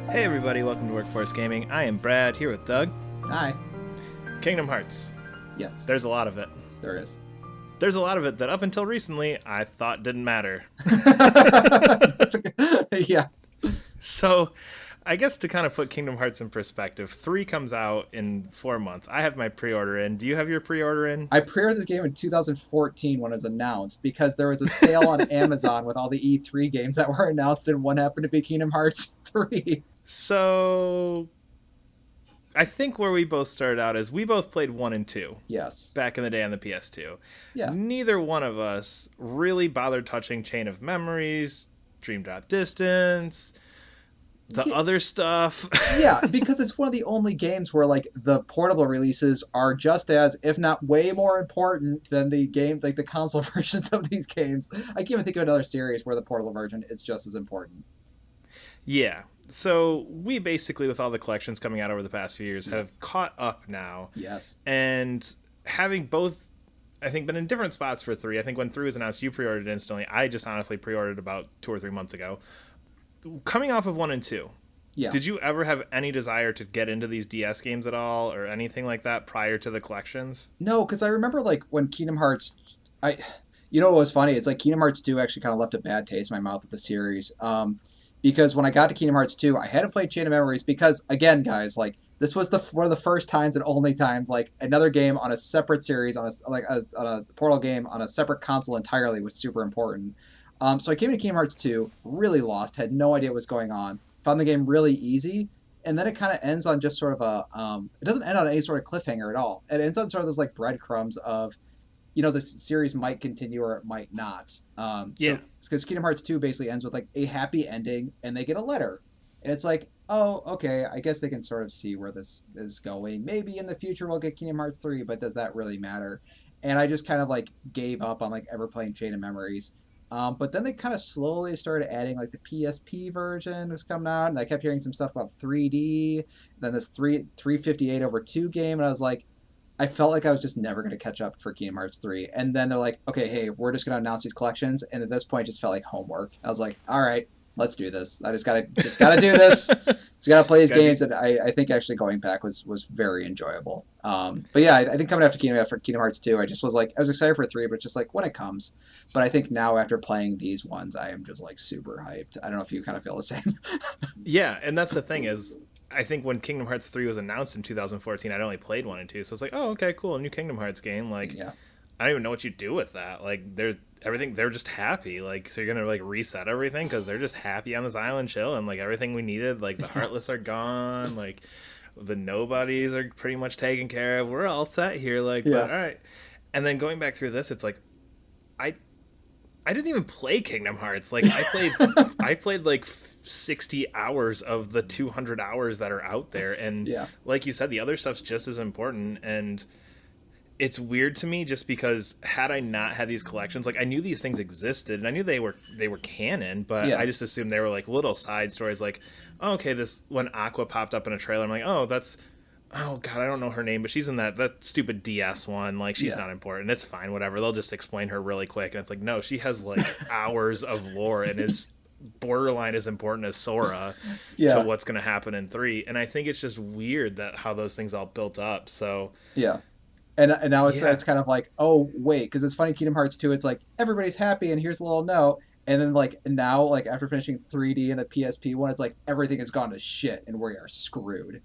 Hey everybody, welcome to Workforce Gaming. I am Brad, here with Doug. Hi. Kingdom Hearts. Yes, There's a lot of it. there is. There's a lot of it that up until recently I thought didn't matter. Yeah. So, I guess to kind of put Kingdom Hearts in perspective, 3 comes out in 4 months. I have my pre-order in. Do you have your pre-order in? I pre-ordered this game in 2014 when it was announced because there was a sale on Amazon with all the E3 games that were announced, and one happened to be Kingdom Hearts 3. So, I think where we both started out is we both played 1 and 2 Yes. back in the day on the PS2. Yeah. Neither one of us really bothered touching Chain of Memories, Dream Drop Distance, the Yeah. other stuff. Yeah, because it's one of the only games where like the portable releases are just as, if not way more important than the game, like the console versions of these games. I can't even think of another series where the portable version is just as important. Yeah. So we basically, with all the collections coming out over the past few years, Yeah. have caught up now. Yes. And having both, I think, been in different spots for 3. I think when 3 was announced, you pre-ordered instantly. I just honestly pre-ordered about 2 or 3 months ago. Coming off of 1 and 2, Yeah. did you ever have any desire to get into these DS games at all or anything like that prior to the collections? No, because I remember like when Kingdom Hearts, I, you know what was funny? It's like Kingdom Hearts 2 actually kind of left a bad taste in my mouth with the series. Because when I got to Kingdom Hearts 2, I had to play Chain of Memories because again, guys, like this was the one of the first times and only times like another game on a separate series on a Portal game on a separate console entirely was super important. So I came to Kingdom Hearts 2, really lost, had no idea what was going on, found the game really easy, and then it kind of ends on just sort of it doesn't end on any sort of cliffhanger at all. It ends on sort of those like breadcrumbs of, the series might continue or it might not. Yeah. So because Kingdom Hearts 2 basically ends with like a happy ending and they get a letter. And it's like, oh, okay, I guess they can sort of see where this is going. Maybe in the future we'll get Kingdom Hearts 3, but does that really matter? And I just kind of like gave up on like ever playing Chain of Memories. But then they kind of slowly started adding like the PSP version was coming out, and I kept hearing some stuff about 3D. Then this 358 over 2 game, and I was like, I felt like I was just never going to catch up for Kingdom Hearts 3. And then they're like, okay, hey, we're just going to announce these collections. And at this point, it just felt like homework. I was like, all right, let's do this. I just gotta do this. Just gotta play these games. And I think actually going back was very enjoyable. But yeah, I think coming after Kingdom Hearts 2, I just was like, I was excited for 3, but just like when it comes. But I think now after playing these ones, I am just like super hyped. I don't know if you kind of feel the same. Yeah, and that's the thing is, I think when Kingdom Hearts 3 was announced in 2014, I'd only played 1 and 2, so it's like, oh, okay, cool, a new Kingdom Hearts game. Like, Yeah. I don't even know what you do with that. Like, they're just happy. Like, so you're gonna like reset everything because they're just happy on this island chilling. Like everything we needed. Like the Heartless are gone. Like the nobodies are pretty much taken care of. We're all set here. Like, Yeah. but all right. And then going back through this, it's like, I I didn't even play Kingdom Hearts. Like I played like 60 hours of the 200 hours that are out there, and Yeah. like you said, the other stuff's just as important. And it's weird to me just because had I not had these collections, like I knew these things existed and I knew they were canon, but Yeah. I just assumed they were like little side stories. Like, oh, okay, this when Aqua popped up in a trailer, I'm like, oh, that's oh god, I don't know her name, but she's in that stupid DS one. Like she's Yeah. not important. It's fine, whatever. They'll just explain her really quick, and it's like no, she has like hours of lore and is borderline as important as Sora to Yeah. what's going to happen in 3. And I think it's just weird that how those things all built up. So Yeah. And now yeah, it's kind of like, oh wait, because it's funny, Kingdom Hearts 2, it's like everybody's happy and here's a little note, and then like now like after finishing 3D and the PSP one, it's like everything has gone to shit and we are screwed.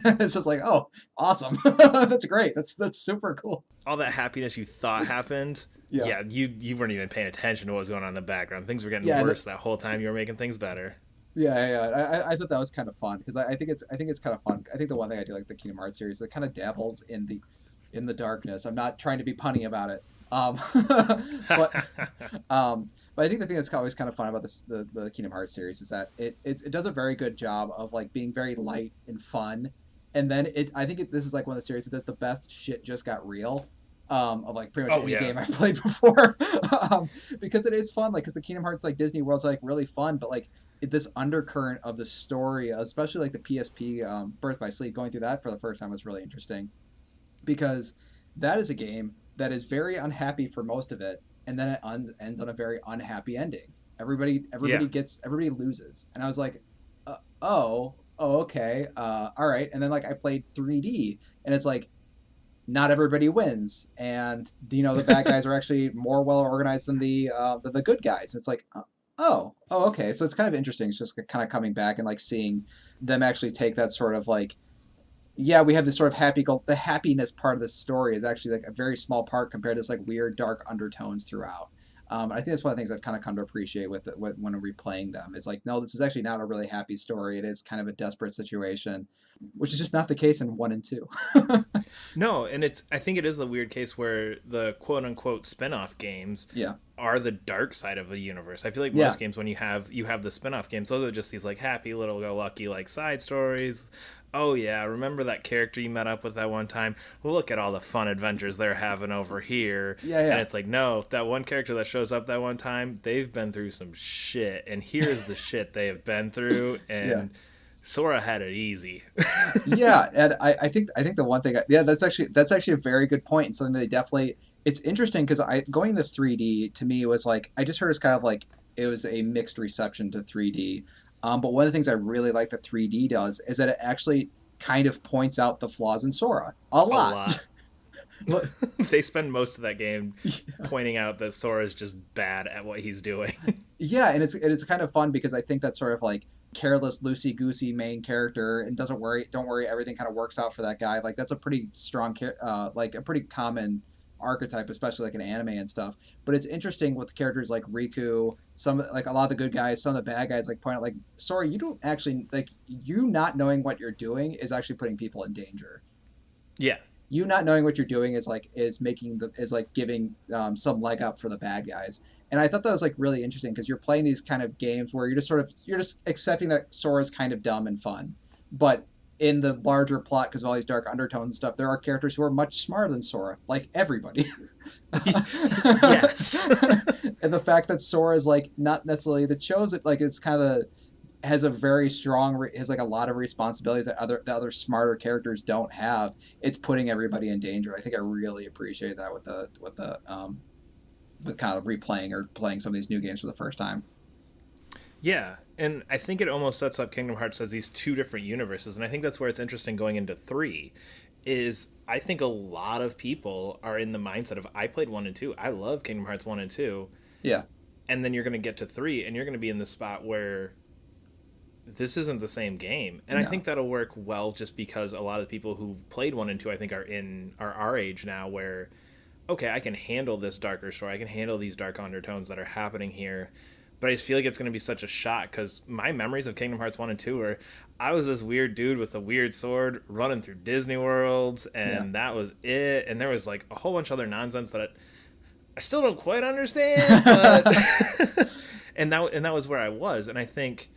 It's just like, oh, awesome. That's great. That's super cool. all that happiness you thought happened, Yeah. yeah, you weren't even paying attention to what was going on in the background. Things were getting Yeah, worse that whole time you were making things better. yeah. I thought that was kind of fun because I think it's kind of fun. I think the one thing I do like the Kingdom Hearts series, it kind of dabbles in the darkness. I'm not trying to be punny about it. But but I think the thing that's always kind of fun about the Kingdom Hearts series is that it does a very good job of like being very light and fun, and then this is like one of the series that does the best shit just got real. Of like pretty much Oh any yeah. game I've played before, because it is fun. Like, because the Kingdom Hearts like Disney World's like really fun, but like this undercurrent of the story, especially like the PSP Birth by Sleep, going through that for the first time was really interesting because that is a game that is very unhappy for most of it, and then it ends on a very unhappy ending. Everybody Yeah. everybody loses, and I was like, oh, oh, okay, all right. And then like I played 3D, and it's like not everybody wins, and the bad guys are actually more well organized than the good guys. It's like, oh, okay. So it's kind of interesting. It's just kind of coming back and like seeing them actually take that sort of like, yeah, we have this sort of the happiness part of the story is actually like a very small part compared to this like weird dark undertones throughout. I think that's one of the things I've kind of come to appreciate when replaying them. It's like, no, this is actually not a really happy story. It is kind of a desperate situation, which is just not the case in 1 and 2. No, and I think it is the weird case where the quote unquote spin-off games Yeah, are the dark side of the universe. I feel like yeah, most games when you have the spin-off games, those are just these like happy little go lucky like side stories. Oh yeah, remember that character you met up with that one time? Look at all the fun adventures they're having over here. yeah, And yeah, it's like, no, that one character that shows up that one time, they've been through some shit, and here's the shit they have been through, yeah. and Sora had it easy. Yeah, and I think the one thing, yeah, that's actually a very good point, and something they definitely. It's interesting because I going to 3D to me was like I just heard it's kind of like it was a mixed reception to 3D. But one of the things I really like that 3D does is that it actually kind of points out the flaws in Sora a A lot. lot. They spend most of that game pointing out that Sora's just bad at what he's doing. Yeah, and it's kind of fun because I think that sort of like careless, loosey goosey main character and don't worry, everything kind of works out for that guy. Like that's a pretty strong, like a pretty common archetype, especially like in anime and stuff. But it's interesting with characters like Riku, some like a lot of the good guys, some of the bad guys, like point out like, sorry, you don't actually like you not knowing what you're doing is actually putting people in danger. Yeah. You not knowing what you're doing is like giving some leg up for the bad guys. And I thought that was like really interesting because you're playing these kind of games where you're just accepting that Sora's kind of dumb and fun, but in the larger plot, because of all these dark undertones and stuff, there are characters who are much smarter than Sora, like everybody. Yes. And the fact that Sora is like not necessarily the chosen, like it's kind of has a very strong has like a lot of responsibilities that other smarter characters don't have. It's putting everybody in danger. I think I really appreciate that with kind of replaying or playing some of these new games for the first time. Yeah, and I think it almost sets up Kingdom Hearts as these two different universes, and I think that's where it's interesting going into 3 is I think a lot of people are in the mindset of I played 1 and 2. I love Kingdom Hearts 1 and 2. Yeah, And then you're going to get to 3 and you're going to be in the spot where this isn't the same game. And I no, think that'll work well just because a lot of the people who played 1 and 2 I think are our age now where okay, I can handle this darker story. I can handle these dark undertones that are happening here. But I just feel like it's going to be such a shock because my memories of Kingdom Hearts 1 and 2 were I was this weird dude with a weird sword running through Disney worlds, yeah. and that was it. And there was like a whole bunch of other nonsense that I still don't quite understand, but. And that was where I was. And I think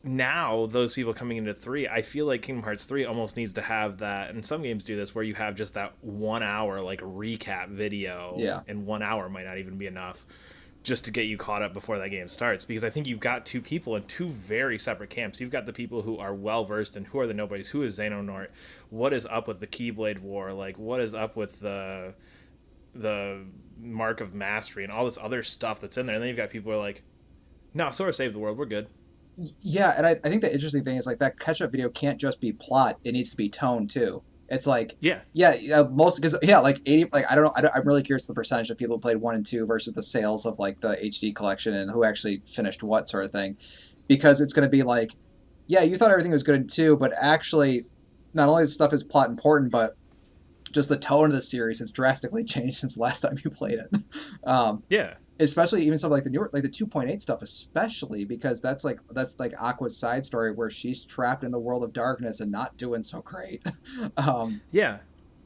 now those people coming into 3, I feel like Kingdom Hearts 3 almost needs to have that, and some games do this where you have just that 1 hour like recap video, Yeah, and 1 hour might not even be enough just to get you caught up before that game starts, because I think you've got two people in two very separate camps. You've got the people who are well versed in who are the nobodies, who is Xehanort, what is up with the Keyblade War, like what is up with the Mark of Mastery and all this other stuff that's in there, and then you've got people who are like, no, Sora saved the world, we're good. yeah, and I think the interesting thing is like that catch up video can't just be plot; it needs to be tone too. It's like, Yeah. yeah, most because yeah, like 80, like I'm really curious the percentage of people who played 1 and 2 versus the sales of like the HD collection and who actually finished what sort of thing, because it's going to be like, yeah, you thought everything was good in 2, but actually, not only is stuff is plot important, but just the tone of the series has drastically changed since the last time you played it. um, Yeah. Especially even something like the newer like the 2.8 stuff, especially because that's like Aqua's side story where she's trapped in the world of darkness and not doing so great. um Yeah.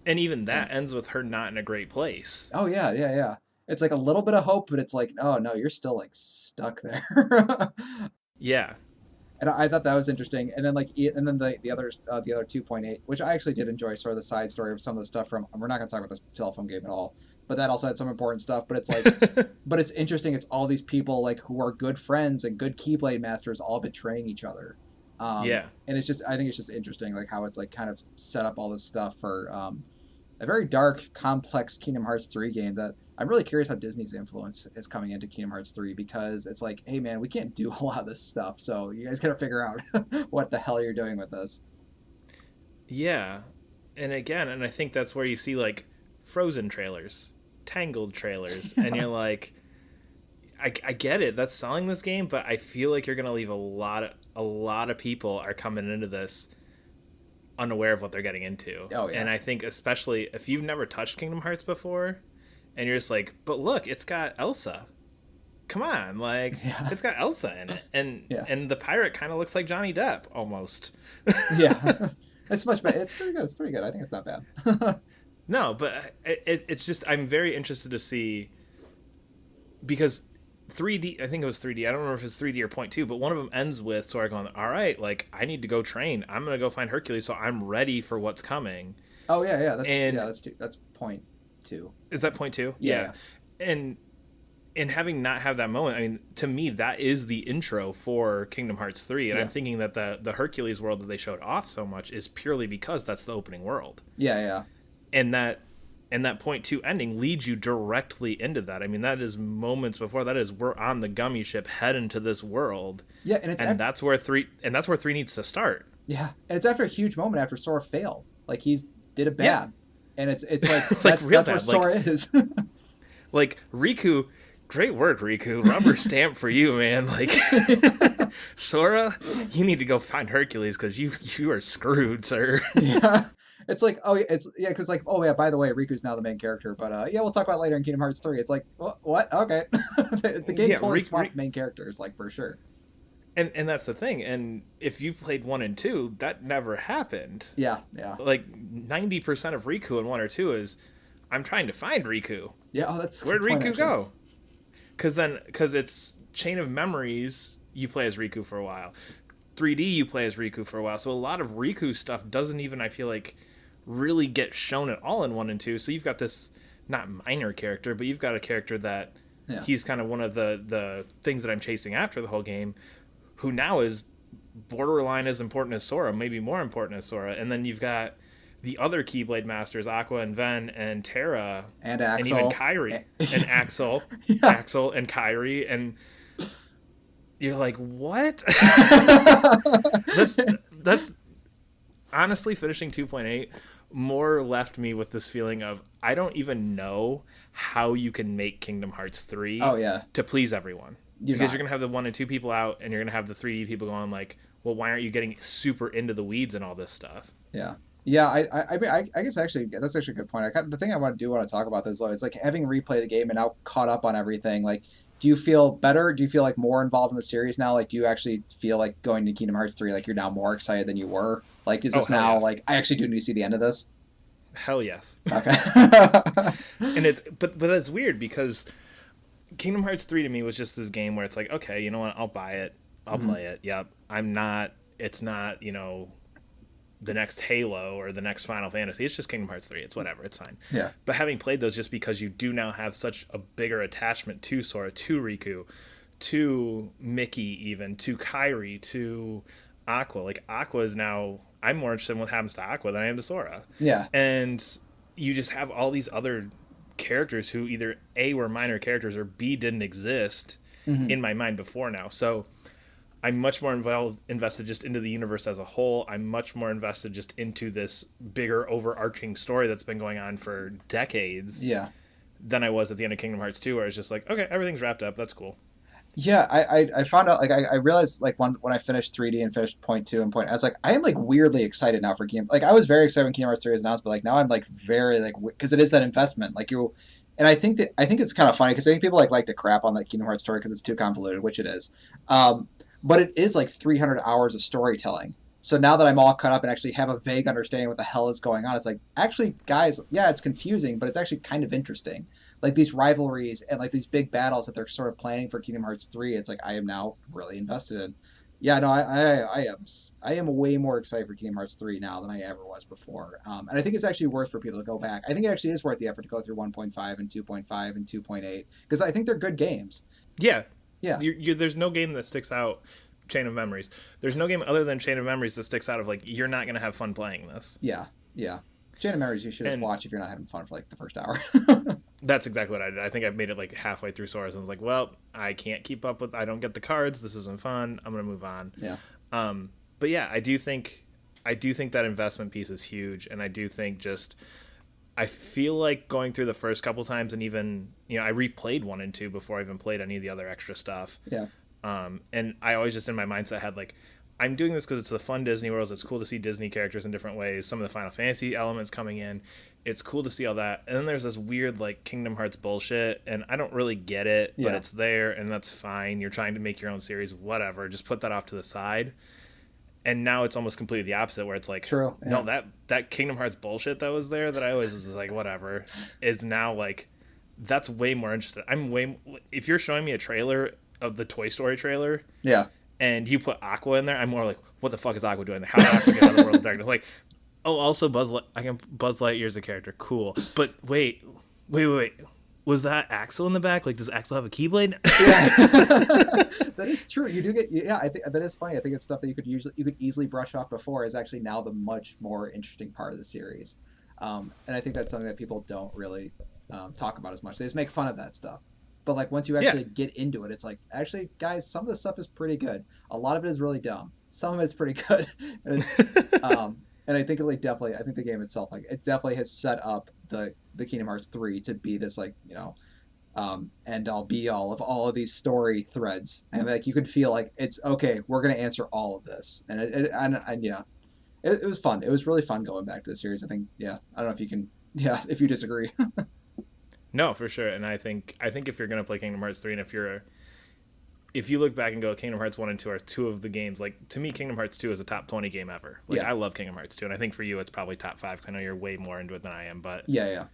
And even and that ends with her not in a great place. oh yeah, yeah, yeah, it's like a little bit of hope, but it's like, oh no, you're still like stuck there. Yeah. And I thought that was interesting. And then and then the other 2.8, which I actually did enjoy, sort of the side story of some of the stuff from. We're not going to talk about this telephone game at all, but that also had some important stuff. But it's like, but it's interesting. It's all these people like who are good friends and good Keyblade masters all betraying each other. Yeah. And it's just, I think it's just interesting, like how it's like kind of set up all this stuff for a very dark, complex Kingdom Hearts 3 game that I'm really curious how Disney's influence is coming into Kingdom Hearts 3 because it's like, hey man, we can't do a lot of this stuff, so you guys gotta figure out what the hell you're doing with this. Yeah, and again, and I think that's where you see like Frozen trailers, Tangled trailers, and you're like, I get it, that's selling this game, but I feel like you're gonna leave a lot of people are coming into this unaware of what they're getting into. Oh yeah, And I think especially if you've never touched Kingdom Hearts before, and you're just like, but look, it's got Elsa. Come on, like yeah, it's got Elsa in it, and yeah, and the pirate kind of looks like Johnny Depp almost. yeah. It's much better. It's pretty good. It's pretty good. I think it's not bad. No, but it's just I'm very interested to see because 3D. I think it was 3D. I don't remember if it's 3D or point two, but one of them ends with Sora going, "All right, like I need to go train. I'm gonna go find Hercules, so I'm ready for what's coming." Oh yeah, yeah. And That's two. That's point two. is that point two? Yeah, Yeah, and having not have that moment, I mean, to me, that is the intro for Kingdom Hearts 3. And yeah, I'm thinking that the Hercules world that they showed off so much is purely because that's the opening world. yeah, yeah, And that point two ending leads you directly into that. I mean, that is moments before that is we're on the gummy ship heading to this world. yeah. And that's where 3 needs to start. Yeah, and it's after a huge moment after Sora failed. Like he's did it Yeah. bad, and it's like Like real that's where bad. Like Sora is. Riku, great work, Riku. Rubber stamp for you, man. Like Sora, you need to go find Hercules because you are screwed, sir. Yeah. It's like, oh, it's yeah, because like, oh yeah, by the way, Riku's now the main character, but yeah, we'll talk about it later in Kingdom Hearts 3. It's like, what? Okay, the game Yeah, totally swapped main characters, like for sure. and that's the thing. And if you played 1 and 2, that never happened. Yeah, yeah, Like 90% of Riku in 1 or 2 is I'm trying to find Riku. yeah. Oh, that's a Where'd good point, Riku actually. go? Because it's Chain of Memories. You play as Riku for a while. 3D you play as Riku for a while. So a lot of Riku stuff doesn't even, I feel like, really get shown at all in 1 and 2. So you've got this not minor character, but you've got a character that Yeah, he's kind of one of the things that I'm chasing after the whole game, who now is borderline as important as Sora, maybe more important as Sora. And then you've got the other Keyblade masters, Aqua and Ven and Terra, and and even Axel. Kyrie and Axel, Yeah. Axel and Kyrie, and you're like, what? that's that's honestly finishing 2.8 more left me with this feeling of I don't even know how you can make Kingdom Hearts 3 Oh yeah, to please everyone. you're Because not. you're going to have the 1 and 2 people out and you're going to have the 3D people going like, well, why aren't you getting super into the weeds and all this stuff? Yeah. Yeah, I mean, I guess actually that's actually a good point. The thing I want to talk about this though is like having replayed the game and now caught up on everything. Like, do you feel better? Do you feel like more involved in the series now? Like, do you actually feel like going to Kingdom Hearts 3, like you're now more excited than you were? Like, is Oh, this hell now yes. like I actually do need to see the end of this? Hell yes. Okay. And it's but that's weird because Kingdom Hearts 3 to me was just this game where it's like, okay, you know what? I'll buy it. I'll Mhm. play it. Yep. It's not, the next Halo or the next Final Fantasy. It's just Kingdom Hearts 3. It's whatever. It's fine. Yeah. But having played those just because you do now have such a bigger attachment to Sora, to Riku, to Mickey even, to Kairi, to Aqua. Like Aqua is now I'm more interested in what happens to Aqua than I am to Sora. Yeah. And you just have all these other characters who either A were minor characters or B didn't exist Hmm. in my mind before now. So I'm much more invested just into the universe as a whole. I'm much more invested just into this bigger overarching story that's been going on for decades Yeah. than I was at the end of Kingdom Hearts 2, where it's just like, okay, everything's wrapped up. That's cool. Yeah, I found out like I realized like when I finished 3D and finished point two and point, I was like I am like weirdly excited now for Kingdom. Like I was very excited when Kingdom Hearts 3 was announced, but like now I'm like very like because it is that investment. Like you, and I think it's kind of funny because I think people like to crap on that Kingdom Hearts story because it's too convoluted, which it is. But it is like 300 hours of storytelling. So now that I'm all caught up and actually have a vague understanding what the hell is going on, it's like actually, guys, yeah, it's confusing, but it's actually kind of interesting. Like these rivalries and like these big battles that they're sort of planning for Kingdom Hearts 3, it's like I am now really invested in. Yeah, no, I am way more excited for Kingdom Hearts 3 now than I ever was before. And I think it's actually worth for people to go back. I think it actually is worth the effort to go through 1.5 and 2.5 and 2.8 because I think they're good games. Yeah, Yeah. there's no game that sticks out. Chain of Memories. There's no game other than Chain of Memories that sticks out of like you're not gonna have fun playing this. Yeah. Yeah. Chain of Memories you should just And watch if you're not having fun for like the first hour. That's exactly what I did. I think I made it like halfway through Sora, and I was like, well, I can't keep up with. I don't get the cards. This isn't fun. I'm gonna move on. Yeah. But yeah, I do think that investment piece is huge, and I do think just I feel like going through the first couple times, and even I replayed 1 and 2 before I even played any of the other extra stuff. Yeah. And I always just in my mindset had like, I'm doing this because it's the fun Disney worlds. It's cool to see Disney characters in different ways. Some of the Final Fantasy elements coming in. It's cool to see all that. And then there's this weird like Kingdom Hearts bullshit, and I don't really get it, but Yeah. it's there, and that's fine. You're trying to make your own series, whatever. Just put that off to the side. And now it's almost completely the opposite, where it's like, True. no, Yeah. that Kingdom Hearts bullshit that was there, that I always was like, whatever, is now like, that's way more interesting. If you're showing me a trailer of the Toy Story trailer Yeah. and you put Aqua in there, I'm more like, what the fuck is Aqua doing there? How did Aqua get out of the world of darkness? Like, oh, also I can Buzz Lightyear's a character, cool. But wait. Was that Axel in the back? Like, does Axel have a Keyblade? Yeah. That is true. You do get, yeah, I think that is funny. I think it's stuff that you could easily brush off before is actually now the much more interesting part of the series. And I think that's something that people don't really talk about as much. They just make fun of that stuff. But like once you Yeah. actually get into it, it's like actually, guys, some of the stuff is pretty good. A lot of it is really dumb. Some of it's pretty good. And it's, and I think it like definitely, I think the game itself, like it definitely has set up the Kingdom Hearts 3 to be this like end all be all of all of these story threads, and like you could feel like it's okay, we're gonna answer all of this, and yeah, it was fun. It was really fun going back to the series. I think, yeah, I don't know if you can, yeah, if you disagree. No, for sure. And I think if you're gonna play Kingdom Hearts 3, and if you look back and go, Kingdom Hearts 1 and 2 are two of the games, like, to me, Kingdom Hearts 2 is a top 20 game ever. Like, Yeah, I love Kingdom Hearts 2, and I think for you, it's probably top 5, because I know you're way more into it than I am. But yeah, yeah.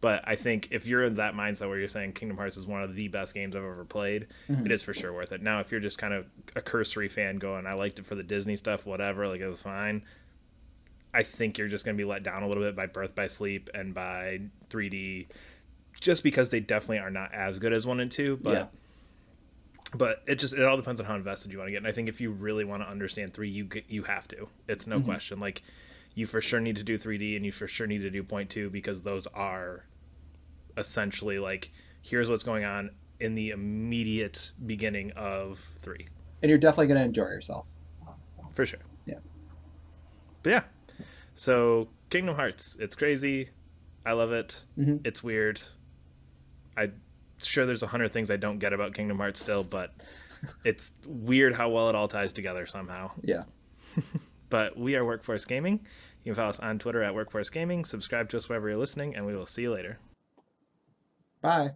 but I think if you're in that mindset where you're saying Kingdom Hearts is one of the best games I've ever played, it Hmm. is for sure worth it. Now, if you're just kind of a cursory fan going, I liked it for the Disney stuff, whatever, like, it was fine, I think you're just going to be let down a little bit by Birth by Sleep and by 3D, just because they definitely are not as good as 1 and 2. Yeah. But it all depends on how invested you want to get. And I think if you really want to understand 3, you have to. It's no Hmm. question. Like, you for sure need to do 3D, and you for sure need to do point 2, because those are essentially like, here's what's going on in the immediate beginning of 3. And you're definitely gonna enjoy yourself. For sure. Yeah. But yeah. So Kingdom Hearts, it's crazy. I love it. Hmm. It's weird. I sure there's 100 things I don't get about Kingdom Hearts still, but it's weird how well it all ties together somehow. Yeah. But we are Workforce Gaming. You can follow us on Twitter at Workforce Gaming. Subscribe to us wherever you're listening, and we will see you later. Bye.